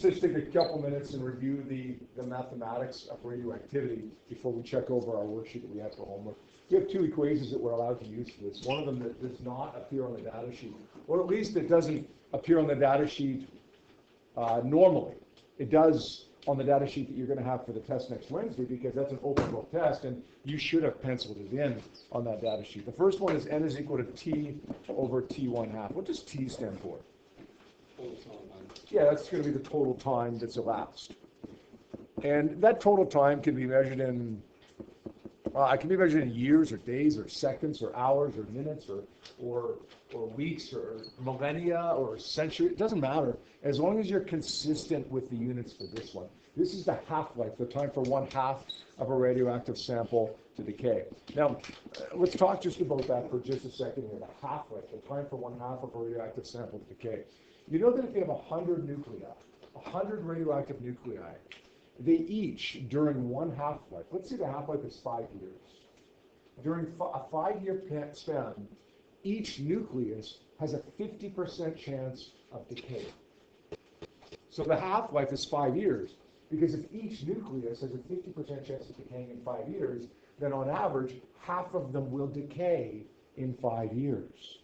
Let's take a couple minutes and review the mathematics of radioactivity before we check over our worksheet that we have for homework. We have two equations that we're allowed to use for this. One of them that does not appear on the data sheet, or at least it doesn't appear on the data sheet normally. It does on the data sheet that you're going to have for the test next Wednesday, because that's an open book test, and you should have penciled it in on that data sheet. The first one is n is equal to t over t1 half. What does t stand for? Yeah, that's going to be the total time that's elapsed. And that total time can be measured in, it can be measured in years or days or seconds or hours or minutes or weeks or millennia or century. It doesn't matter, as long as you're consistent with the units for this one. This is the half-life, the time for 1/2 of a radioactive sample to decay. Now, let's talk just about that for just a second here. The half-life, the time for 1/2 of a radioactive sample to decay. You know that if you have 100 nuclei, 100 radioactive nuclei, they each, during one half-life, let's say the half-life is 5 years. During a 5-year span, each nucleus has a 50% chance of decay. So the half-life is 5 years, because if each nucleus has a 50% chance of decaying in 5 years, then on average, half of them will decay in 5 years.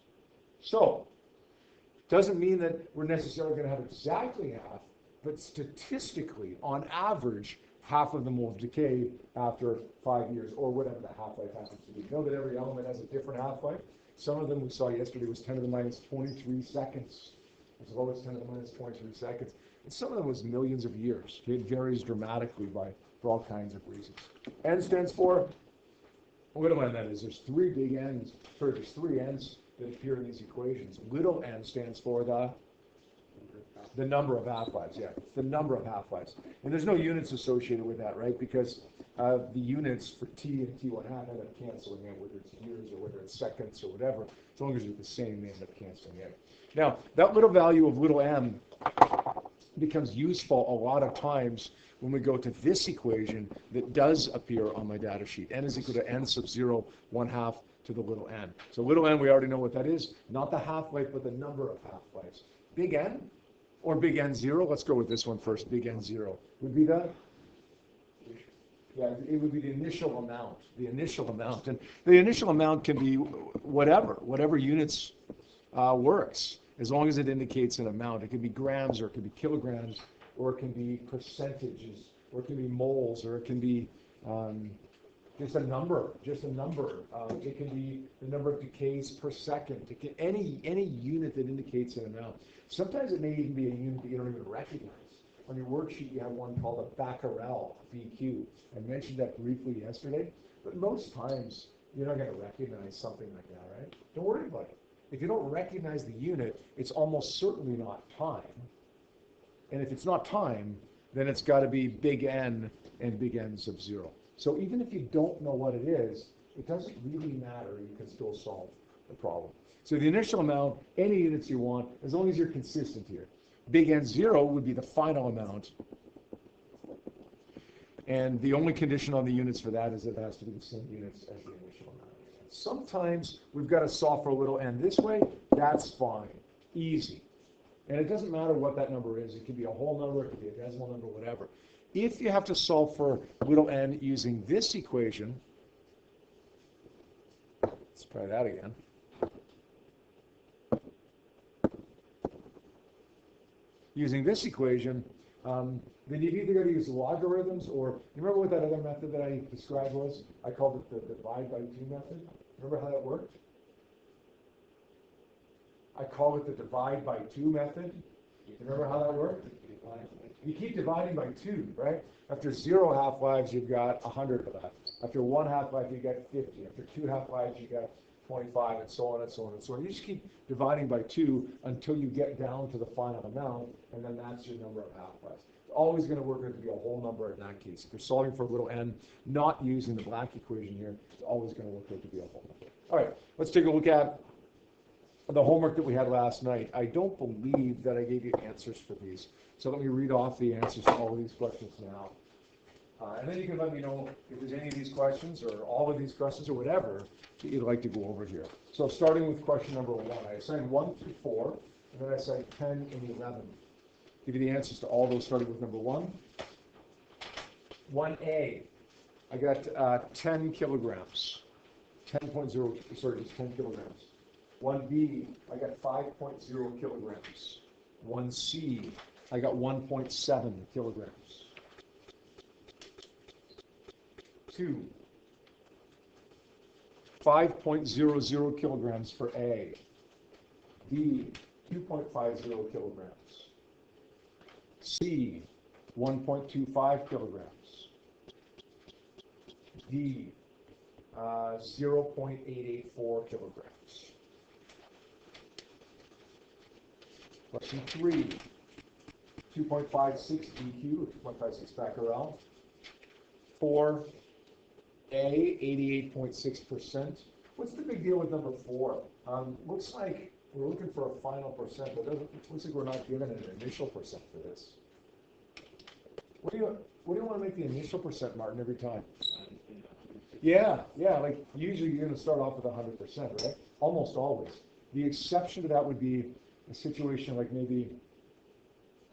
So, doesn't mean that we're necessarily going to have exactly half, but statistically, on average, half of them will decay after 5 years, or whatever the half-life happens to be. You know that every element has a different half-life. Some of them we saw yesterday was 10 to the minus 23 seconds. As low as 10 to the minus 23 seconds. And some of them was millions of years. Okay? It varies dramatically for all kinds of reasons. N stands for, what do I mean that is? There's three big N's, or there's three N's that appear in these equations. Little n stands for the number of half-lives, yeah, the number of half-lives. And there's no units associated with that, right? Because the units for t and t1 half end up canceling out, whether it's years or whether it's seconds or whatever. As long as they're the same, they end up canceling out. Now, that little value of little m becomes useful a lot of times when we go to this equation that does appear on my data sheet. N is equal to n sub 0, 1/2 to the little n. So little n, we already know what that is. Not the half-life, but the number of half-lives. Big N or big N0? Let's go with this one first. Big N0 would be the, it would be the initial amount. The initial amount. And the initial amount can be whatever units works, as long as it indicates an amount. It can be grams, or it can be kilograms, or it can be percentages, or it can be moles, or it can be just a number. It can be the number of decays per second. It can, any unit that indicates an amount. Sometimes it may even be a unit that you don't even recognize. On your worksheet, you have one called a becquerel, BQ. I mentioned that briefly yesterday, but most times you're not going to recognize something like that, right? Don't worry about it. If you don't recognize the unit, it's almost certainly not time. And if it's not time, then it's got to be big N and big N sub 0. So even if you don't know what it is, it doesn't really matter. You can still solve the problem. So the initial amount, any units you want, as long as you're consistent here. Big N0 would be the final amount. And the only condition on the units for that is that it has to be the same units as the initial amount. Sometimes we've got to solve for a little n this way. That's fine. Easy. And it doesn't matter what that number is. It can be a whole number, it can be a decimal number, whatever. If you have to solve for little n using this equation, let's try that again. Using this equation, then you've either got to use logarithms, or you remember what that other method that I described was? I called it the divide by 2 method. Remember how that worked? I call it the divide by 2 method. Remember how that worked? You keep dividing by 2, right? After 0 half-lives, you've got 100 of that. After 1 half-life, you get 50. After 2 half-lives, you get 25, and so on and so on and so on. You just keep dividing by 2 until you get down to the final amount, and then that's your number of half-lives. It's always going to work out to be a whole number in that case. If you're solving for little n, not using the black equation here, it's always going to work out to be a whole number. All right, let's take a look at the homework that we had last night. I don't believe that I gave you answers for these. So let me read off the answers to all of these questions now. And then you can let me know if there's any of these questions or all of these questions or whatever that you'd like to go over here. So starting with question number 1, I assigned 1 through 4, and then I assigned 10 and 11. give you the answers to all those starting with number 1. 1A, I got 10 kilograms. 10.0, sorry, it's 10 kilograms. 1B, I got 5.0 kilograms. 1C, I got 1.7 kilograms. 2, 5.00 kilograms for A. B, 2.50 kilograms. C, 1.25 kilograms. D, 0.884 kilograms. Question 3, 2.56 DQ, 2.56 becquerel. 4, A, 88.6%. What's the big deal with number 4? Looks like we're looking for a final percent, but it looks like we're not given an initial percent for this. What do you want to make the initial percent, Martin, every time? Yeah, like usually you're going to start off with 100%, right? Almost always. The exception to that would be a situation like maybe,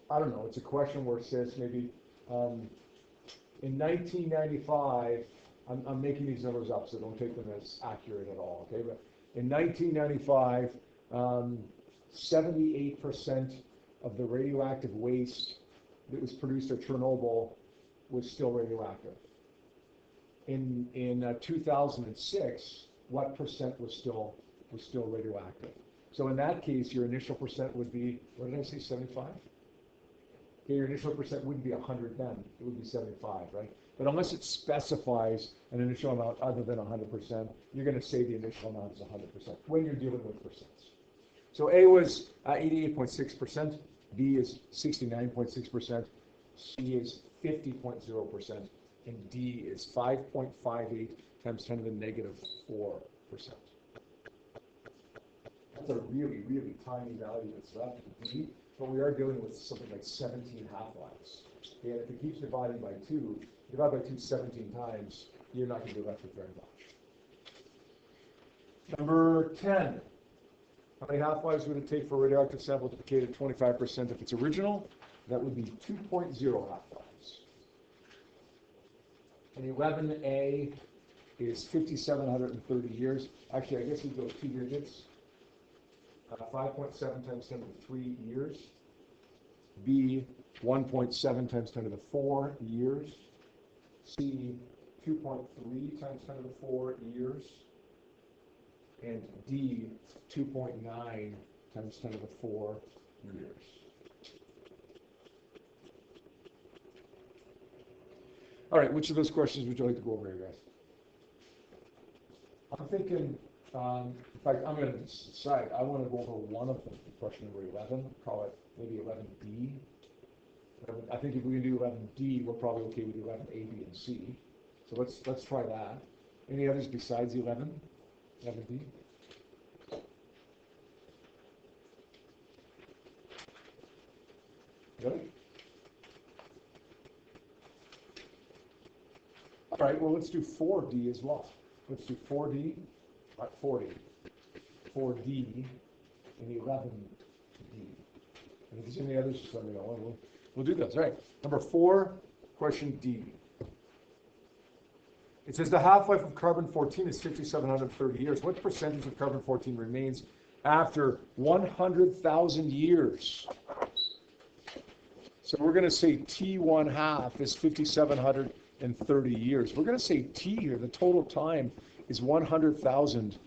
I don't know, it's a question where it says maybe in 1995, I'm making these numbers up, so don't take them as accurate at all, okay? But in 1995, 78% of the radioactive waste that was produced at Chernobyl was still radioactive. In 2006, what percent was still radioactive? So in that case, your initial percent would be, what did I say, 75? Okay, your initial percent wouldn't be 100 then, it would be 75, right? But unless it specifies an initial amount other than 100%, you're going to say the initial amount is 100% when you're dealing with percents. So A was 88.6%, B is 69.6%, C is 50.0%, and D is 5.58 times 10 to the negative 4%. That's a really, really tiny value that's left in D, but we are dealing with something like 17 half-lives. Okay, and if it keeps dividing by 2, divide by 2 17 times, you're not going to be left with very much. Number 10. How many half-lives would it take for a radioactive sample to decay to 25% if it's original? That would be 2.0 half-lives. And 11A is 5,730 years. Actually, I guess we go 2 digits. 5.7 times 10 to the 3 years. B, 1.7 times 10 to the 4 years. C, 2.3 times 10 to the 4 years. And D, 2.9 times 10 to the 4 years. All right, which of those questions would you like to go over here, guys? I'm thinking, in fact, I'm going to decide. I want to go over one of them, question number 11, call it maybe 11B. I think if we can do 11D, we're probably okay with 11A, B, and C. So let's try that. Any others besides 11? 11D? Really? All right, well, let's do 4D as well. Let's do 4D, not 40, 4D, and 11D. And if there's any others, just let me know. We'll do those. All right, number 4, question D. It says the half-life of carbon-14 is 5,730 years. What percentage of carbon-14 remains after 100,000 years? So we're going to say T1 half is 5,730 years. We're going to say T here, the total time is 100,000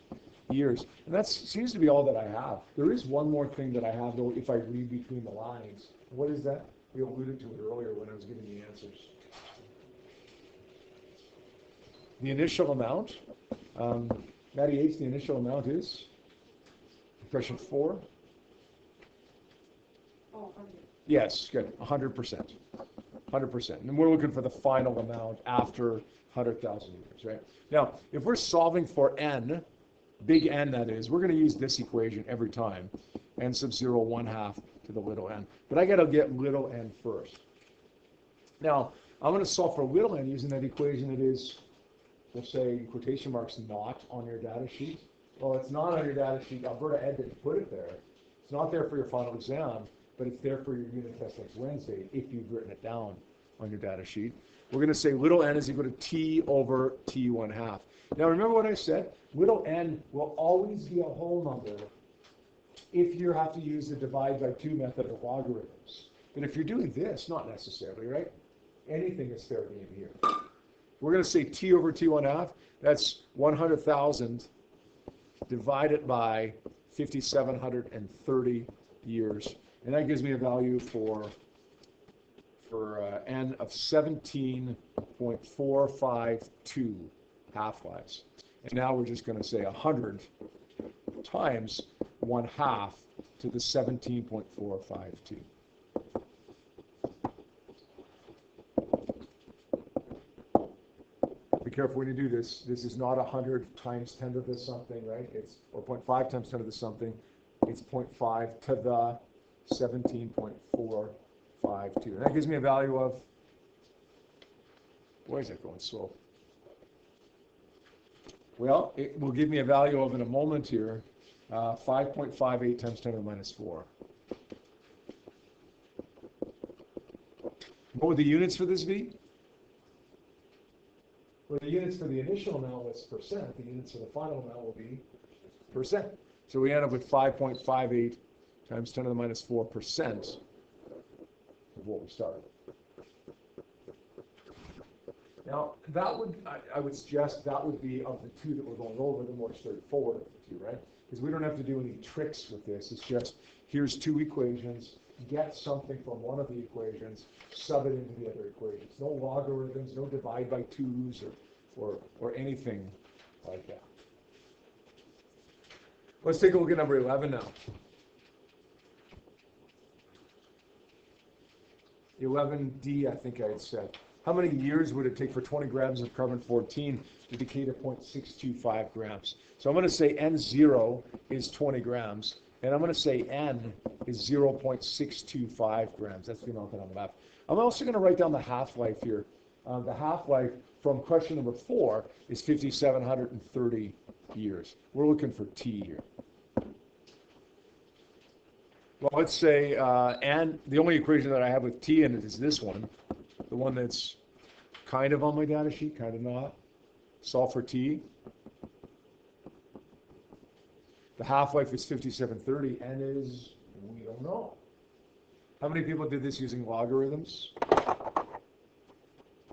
years. And that seems to be all that I have. There is one more thing that I have, though, if I read between the lines. What is that? We alluded to it earlier when I was giving the answers. The initial amount, Matty H, the initial amount is? Question 4? Oh, 100. Yes, good, 100%. 100%. And we're looking for the final amount after 100,000 years, right? Now, if we're solving for n, big N that is, we're going to use this equation every time. N sub 0, 1 half to the little n. But I got to get little n first. Now, I'm going to solve for little n using that equation that is, let's say, quotation marks, not on your data sheet. Well, it's not on your data sheet. Alberta Ed didn't put it there. It's not there for your final exam. but it's there for your unit test next Wednesday if you've written it down on your data sheet. We're going to say little n is equal to t over t 1/2. Now remember what I said? Little n will always be a whole number if you have to use the divide by 2 method of logarithms. But if you're doing this, not necessarily, right? Anything is fair game here. We're going to say t over t 1/2. That's 100,000 divided by 5,730 years. And that gives me a value for n of 17.452 half-lives. And now we're just going to say 100 times 1/2 to the 17.452. Be careful when you do this. This is not 100 times 10 to the something, right? It's or 0.5 times 10 to the something. It's 0.5 to the 17.452. And that gives me a value of, why is that going slow? Well, it will give me a value of, in a moment here, 5.58 times 10 to the minus 4. What would the units for this be? Well, the units for the initial amount was percent. The units for the final amount will be percent. So we end up with 5.58 times 10 to the minus 4% of what we started. Now, that would, I would suggest that would be, of the two that we're going over, the more straightforward of the two, right? Because we don't have to do any tricks with this. It's just, here's two equations, get something from one of the equations, sub it into the other equations. No logarithms, no divide by twos or anything like that. Let's take a look at number 11 now. 11D, I think I had said. How many years would it take for 20 grams of carbon-14 to decay to 0.625 grams? So I'm going to say N0 is 20 grams, and I'm going to say N is 0.625 grams. That's the amount that I'm left. I'm also going to write down the half-life here. The half-life from question number 4 is 5,730 years. We're looking for T here. Well, let's say, and the only equation that I have with T in it is this one, the one that's kind of on my data sheet, kind of not. Solve for T. The half-life is 5,730, and is, we don't know. How many people did this using logarithms?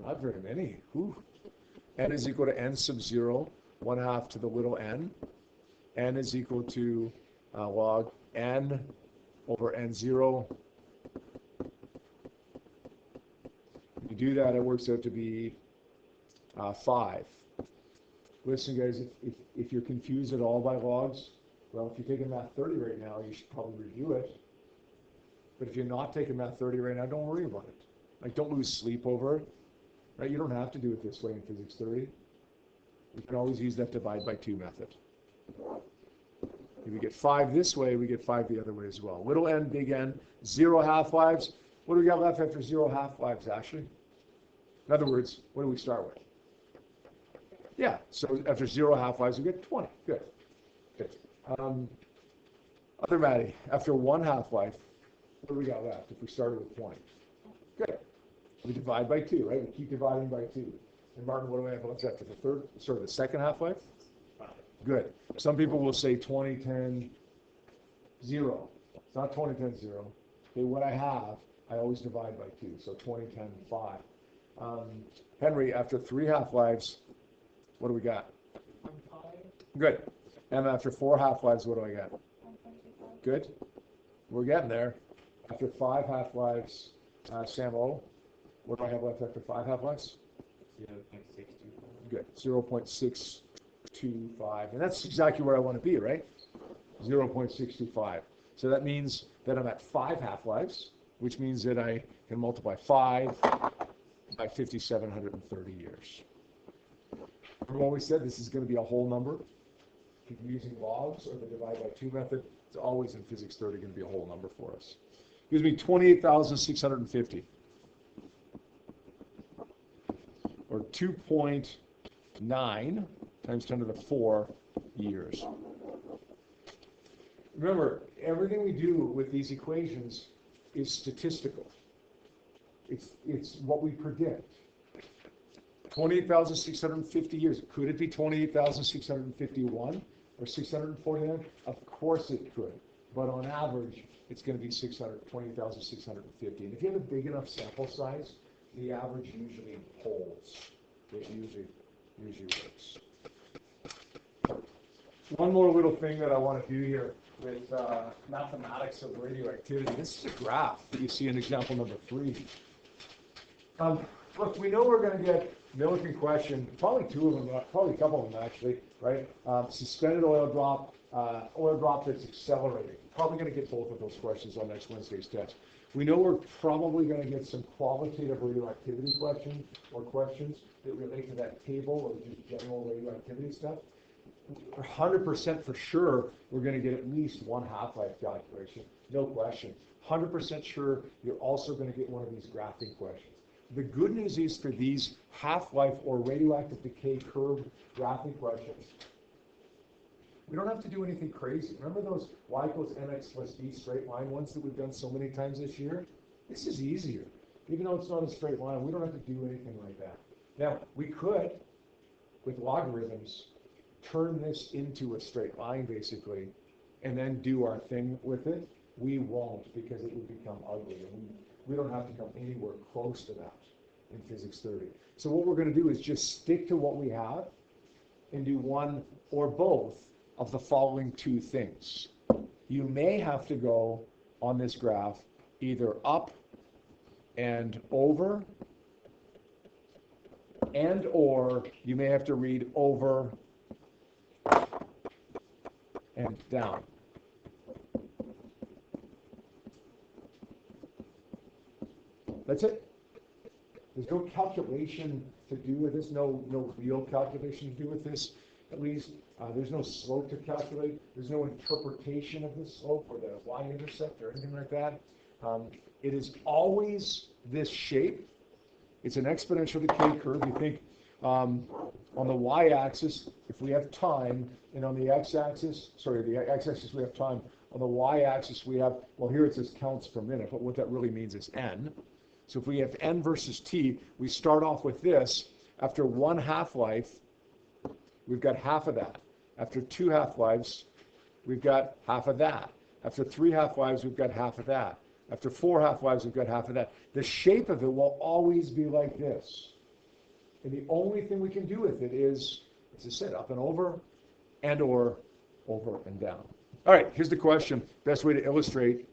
Not very many. Whew. N is equal to n sub 0, 1/2 to the little n. N is equal to log n over N0. You do that, it works out to be 5. Listen, guys, if you're confused at all by logs, well, if you're taking Math 30 right now, you should probably review it. But if you're not taking Math 30 right now, don't worry about it. Like, don't lose sleep over it. Right? You don't have to do it this way in Physics 30. You can always use that divide by 2 method. If we get 5 this way, we get 5 the other way as well. Little n, big N, 0 half-lives. What do we got left after 0 half-lives, Ashley? In other words, what do we start with? Yeah, so after 0 half-lives, we get 20. Good. Good. Other Maddie, after 1 half-life, what do we got left if we started with 20? Good. We divide by 2, right? We keep dividing by 2. And Martin, what do we have left after the second half-life? Good. Some people will say 20, 10, 0. It's not 20, 10, 0. Okay, what I have, I always divide by 2. So 20, 10, 5. Henry, after 3 half-lives, what do we got? Good. And after 4 half-lives, what do I got? Good. We're getting there. After 5 half-lives, Sam O, what do I have left after 5 half-lives? 0.625. Good. 0.625. And that's exactly where I want to be, right? 0.625. So that means that I'm at 5 half-lives, which means that I can multiply 5 by 5,730 years. Remember what we said, this is going to be a whole number. If you're using logs or the divide by 2 method, it's always in Physics 30 going to be a whole number for us. Gives me 28,650. Or 2.9 times 10 to the 4 years. Remember, everything we do with these equations is statistical. It's what we predict. 28,650 years. Could it be 28,651 or 649? Of course it could. But on average, it's going to be 20,650. And if you have a big enough sample size, the average usually holds. It usually works. One more little thing that I want to do here with mathematics of radioactivity. This is a graph that you see in example number 3. Look, we know we're going to get Millikan question, probably 2 of them, probably a couple of them actually, right? Suspended oil drop that's accelerating. Probably going to get both of those questions on next Wednesday's test. We know we're probably going to get some qualitative radioactivity questions that relate to that table or just general radioactivity stuff. 100% for sure we're going to get at least one half-life calculation, no question. 100% sure you're also going to get one of these graphing questions. The good news is for these half-life or radioactive decay curve graphing questions, we don't have to do anything crazy. Remember those y equals mx plus b straight line ones that we've done so many times this year? This is easier. Even though it's not a straight line, we don't have to do anything like that. Now, we could, with logarithms, turn this into a straight line, basically, and then do our thing with it. We won't, because it would become ugly, and we don't have to come anywhere close to that in Physics 30. So what we're going to do is just stick to what we have and do one or both of the following 2 things. You may have to go on this graph either up and over, and or you may have to read over and down. That's it. There's no calculation to do with this, no real calculation to do with this, at least. There's no slope to calculate. There's no interpretation of the slope or the y-intercept or anything like that. It is always this shape. It's an exponential decay curve. You think on the y-axis, if we have time, and on the x-axis, the x-axis we have time. On the y-axis we have, well, here it says counts per minute, but what that really means is n. So if we have n versus t, we start off with this. After 1 half-life, we've got half of that. After 2 half-lives, we've got half of that. After 3 half-lives, we've got half of that. After 4 half-lives, we've got half of that. The shape of it will always be like this. And the only thing we can do with it is, as I said, up and over, and or over and down. All right, here's the question. Best way to illustrate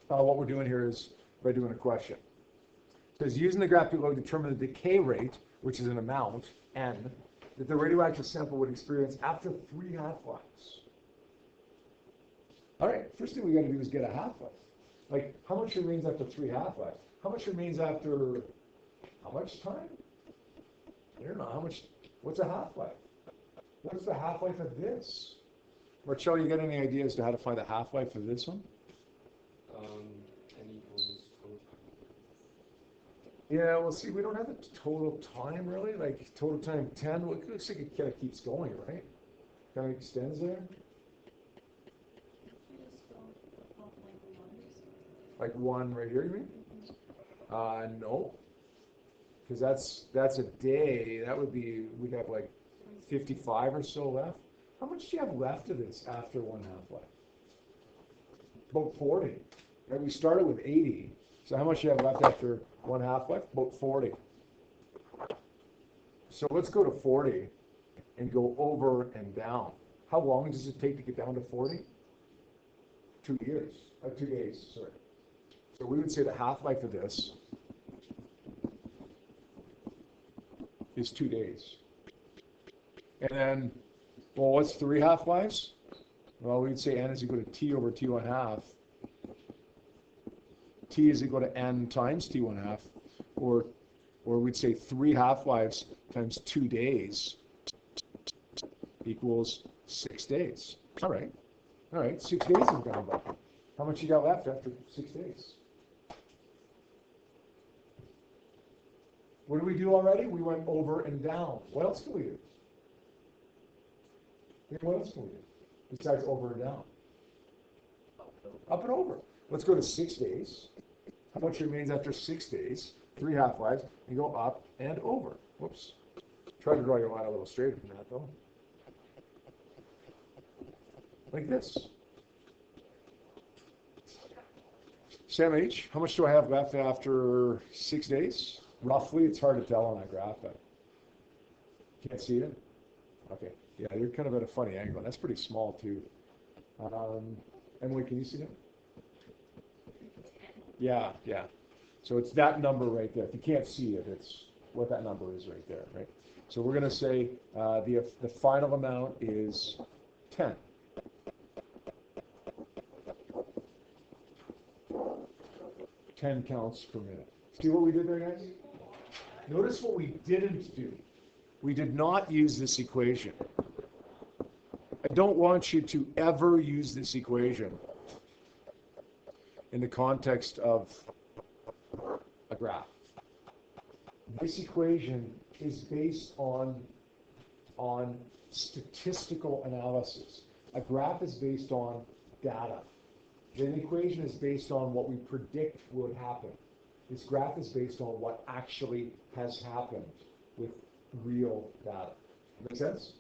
what we're doing here is by doing a question. It says, using the graph below, determine the decay rate, which is an amount, n, that the radioactive sample would experience after 3 half-lives. All right, first thing we got to do is get a half-life. Like, how much remains after 3 half-lives? How much remains after how much time? I don't know. How much? What's a half-life? What's the half-life of this? Marcel, you got any idea as to how to find the half-life of this one? N equals total time. Yeah, well, see, we don't have a total time, really. Like, total time 10. Well, it looks like it kind of keeps going, right? Kind of extends there. Like 1 right here, you mean? No. Because that's a day. That would be, we'd have like 55 or so left. How much do you have left of this after 1 half-life? About 40. Right? We started with 80. So how much do you have left after 1 half-life? About 40. So let's go to 40 and go over and down. How long does it take to get down to 40? 2 years. 2 days, sorry. So we would say the half-life of this is 2 days. And then, well, what's 3 half-lives? Well, we'd say n is equal to t over t1 half. T is equal to n times t1 half. Or we'd say 3 half-lives times 2 days equals 6 days. All right. 6 days have gone by. How much you got left after 6 days? What did we do already? We went over and down. What else can we do? What else can we do besides over and down? Up and over. Let's go to 6 days. How much remains after 6 days? 3 half-lives, and go up and over. Whoops. Try to draw your line a little straighter than that, though. Like this. Sam H., how much do I have left after 6 days? Roughly, it's hard to tell on that graph, but can't see it? Okay. Yeah, you're kind of at a funny angle. That's pretty small, too. Emily, can you see that? Yeah, yeah. So it's that number right there. If you can't see it, it's what that number is right there, right? So we're going to say the final amount is 10. 10 counts per minute. See what we did there, guys? Notice what we didn't do. We did not use this equation. I don't want you to ever use this equation in the context of a graph. This equation is based on statistical analysis. A graph is based on data. An equation is based on what we predict would happen. This graph is based on what actually has happened with real data. Make sense?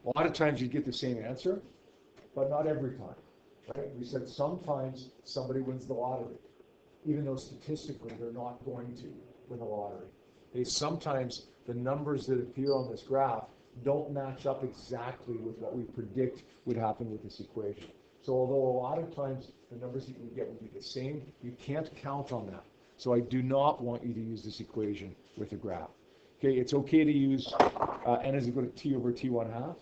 A lot of times you get the same answer, but not every time. Right? We said sometimes somebody wins the lottery, even though statistically they're not going to win the lottery. Sometimes the numbers that appear on this graph don't match up exactly with what we predict would happen with this equation. So although a lot of times the numbers that you get will be the same, you can't count on that. So I do not want you to use this equation with a graph. Okay, it's okay to use n is equal to t over t1/2,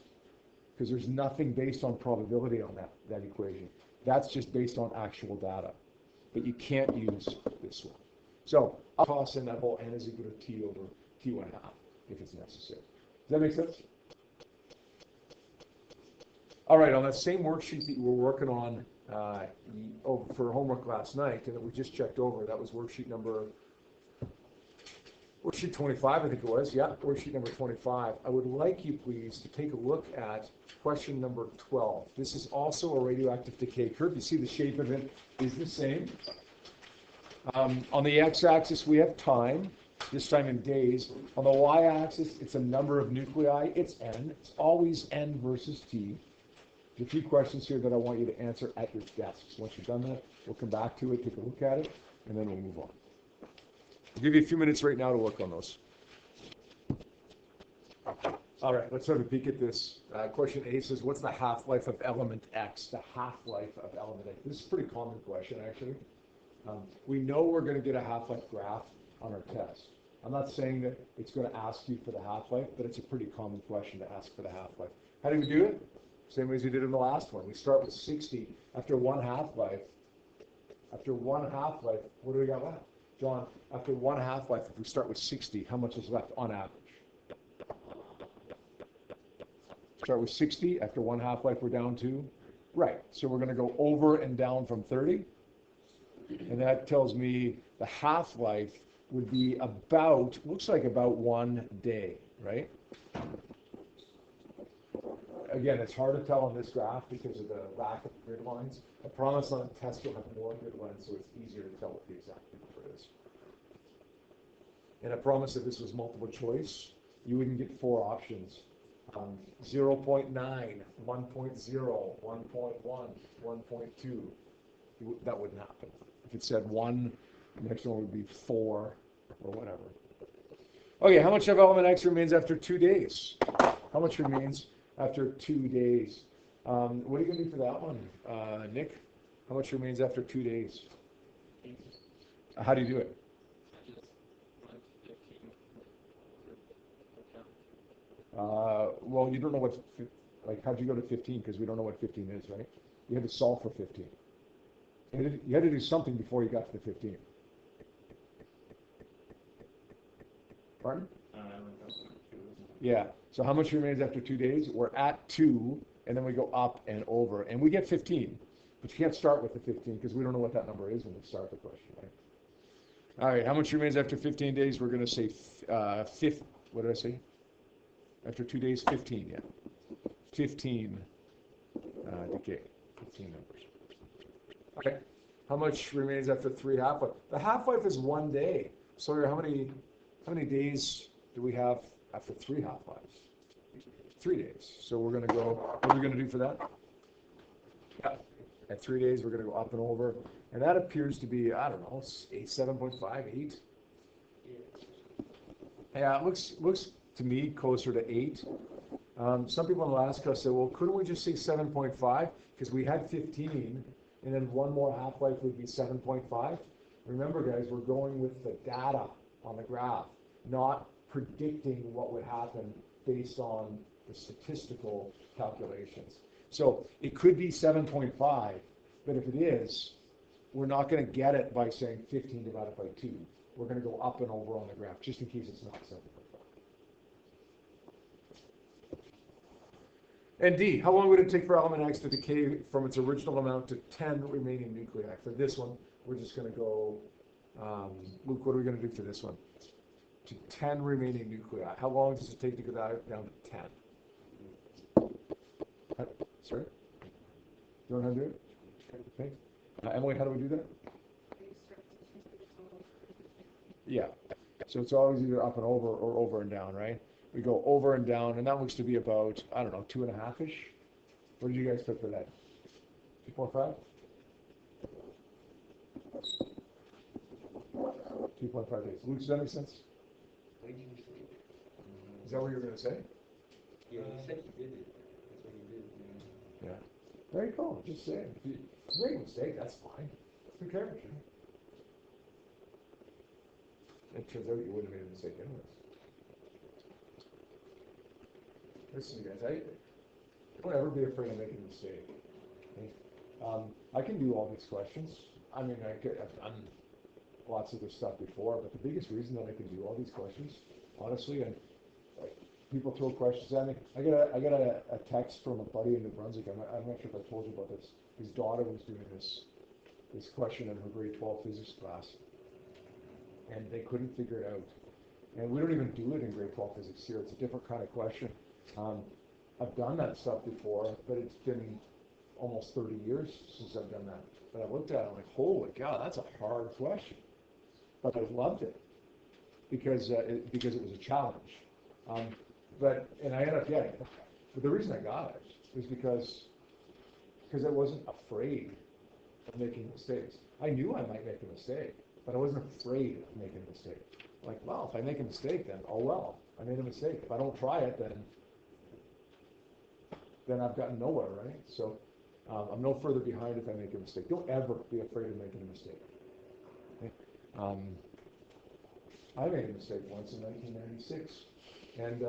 because there's nothing based on probability on that equation. That's just based on actual data. But you can't use this one. So I'll toss in that whole n is equal to t over t1/2 if it's necessary. Does that make sense? All right, on that same worksheet that you were working on for homework last night and that we just checked over, that was worksheet 25, I think it was. Yeah, worksheet number 25. I would like you, please, to take a look at question number 12. This is also a radioactive decay curve. You see the shape of it is the same. On the x-axis, we have time, this time in days. On the y-axis, it's a number of nuclei. It's n. It's always n versus t. There's a few questions here that I want you to answer at your desks. Once you've done that, we'll come back to it, take a look at it, and then we'll move on. I'll give you a few minutes right now to work on those. All right, let's have a peek at this. Question A says, what's the half-life of element X? The half-life of element X. This is a pretty common question, actually. We know we're going to get a half-life graph on our test. I'm not saying that it's going to ask you for the half-life, but it's a pretty common question to ask for the half-life. How do we do it? Same way as we did in the last one. We start with 60 after one half-life. After one half-life, what do we got left? John, after one half-life, if we start with 60, how much is left on average? Start with 60. After one half-life, we're down to? Right. So we're going to go over and down from 30. And that tells me the half-life would be about, looks like about 1 day, right? Again, it's hard to tell on this graph because of the lack of grid lines. I promise on the test you'll have more grid lines, so it's easier to tell what the exact number is. And I promise if this was multiple choice, you wouldn't get 4 options. 0.9, 1.0, 1.1, 1.2. That wouldn't happen. If it said 1, the next one would be 4 or whatever. Okay, how much of element X remains after 2 days? How much remains after 2 days? What are you going to do for that one, Nick? How much remains after 2 days? How do you do it? Well, you don't know what, like, how'd you go to 15? Because we don't know what 15 is, right? You had to solve for 15. You had to do something before you got to the 15. Pardon? Yeah. So how much remains after 2 days? We're at 2, and then we go up and over, and we get 15. But you can't start with the 15 because we don't know what that number is when we start the question, right? All right. How much remains after 15 days? We're going to say what did I say? After 2 days, 15. Yeah. 15 decay. 15 numbers. Okay. How much remains after 3 half-life? The half-life is 1 day. Sawyer, how many days do we have after 3 half-lives? 3 days. So we're going to go, what are we going to do for that? Yeah. At 3 days, we're going to go up and over. And that appears to be, I don't know, 7.5, 8. Yeah, it looks to me closer to 8. Some people in Alaska say, well, couldn't we just say 7.5? Because we had 15, and then one more half-life would be 7.5. Remember, guys, we're going with the data on the graph, not predicting what would happen based on the statistical calculations. So it could be 7.5, but if it is, we're not going to get it by saying 15 divided by 2. We're going to go up and over on the graph, just in case it's not 7.5. And D, how long would it take for element X to decay from its original amount to 10 remaining nuclei? For this one, we're just going to go, Luke, what are we going to do for this one? To 10 remaining nuclei. How long does it take to go down to 10? Sorry? You know how to do it? Okay. Emily, how do we do that? Yeah. So it's always either up and over or over and down, right? We go over and down, and that looks to be about, I don't know, 2.5-ish. What did you guys put for that? 2.5? 2.5 days. Luke, does that make sense? Is that what you were going to say? Yeah, you said you did it. That's what you did. Yeah. Very cool. Just saying. If you make a mistake, that's fine. Who cares? It turns out you wouldn't have made a mistake anyways. Listen, guys, don't ever be afraid of making a mistake. Okay? I can do all these questions. I mean, I've done lots of this stuff before, but the biggest reason that I can do all these questions, honestly, and people throw questions at me. I got a text from a buddy in New Brunswick. I'm not sure if I told you about this. His daughter was doing this question in her grade 12 physics class, and they couldn't figure it out. And we don't even do it in grade 12 physics here. It's a different kind of question. I've done that stuff before, but it's been almost 30 years since I've done that. But I looked at it, I'm like, holy cow, that's a hard question. But I loved it because it was a challenge. And I ended up getting it. But the reason I got it is because I wasn't afraid of making mistakes. I knew I might make a mistake, but I wasn't afraid of making a mistake. Like, well, if I make a mistake, then oh well, I made a mistake. If I don't try it, then I've gotten nowhere, right? So I'm no further behind if I make a mistake. Don't ever be afraid of making a mistake. Okay? I made a mistake once in 1996, and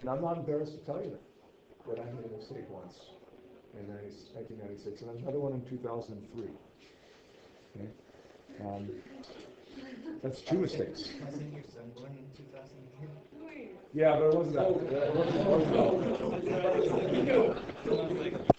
I'm not embarrassed to tell you that I made a mistake once in 1996, and another one in 2003. Okay? That's 2 mistakes. Wasn't your son born in 2003? Yeah, but it wasn't that.